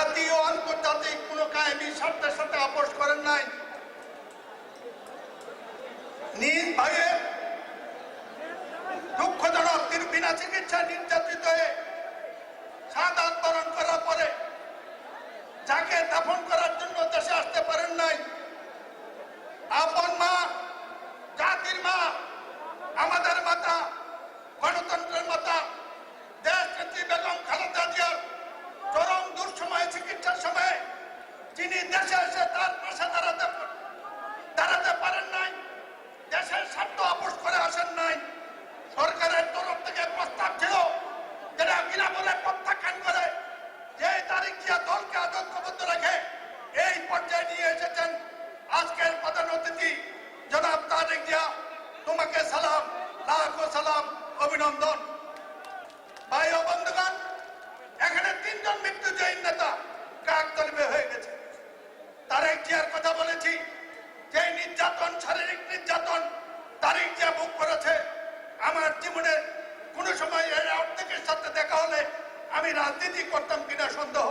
জাতীয় আন্তর্জাতিক কোনো কায়েমি স্বার্থের সাথে আপোষ করেন নাই। নিজ ভাবে দুঃখজনক তিনি বিনা চিকিৎসায় নির্যাতিত হয়ে শাহাদাত বরণ করার পরে যাকে দাফন করার জন্য দেশে আসতে পারেন নাই। আপন মা, জাতির মা, আমাদের মাতা, গণতন্ত্রের মাতা দেশনেত্রী বেগম খালেদা জিয়ার চরম দুঃসময়ে চিকিৎসার সময়ে যিনি দেশে এসে তার পাশে দাঁড়াতে পারেন নাই, দেশের স্বার্থ আপোষ করে আসেন নাই। সরকারের তরফ থেকে প্রস্তাব ছিল যেটা বিনামূল্যে প্রত্যাখ্যান করে যে তারিখ জিয়া দলকে আদর্শবদ্ধ রাখে এই পর্যায়ে নিয়ে এসেছেন আজকের প্রধান অতিথি জনাব তারেক জিয়া। তোমাকে সালাম, লাখো সালাম, অভিনন্দন। ভাই ও বন্ধুগণ, এখানে তিনজন মৃত্যুজয়ী নেতা কাকতালীয় হয়ে গেছে। তারেক জিয়ার কথা বলেছি, যে নির্যাতন, শারীরিক নির্যাতন তারেক জিয়া ভোগ করেছে। আমার জীবনে কোনো সময় এর অর্ধেকের সাথে দেখা হলে আমি রাজনীতি করতাম কিনা সন্দেহ।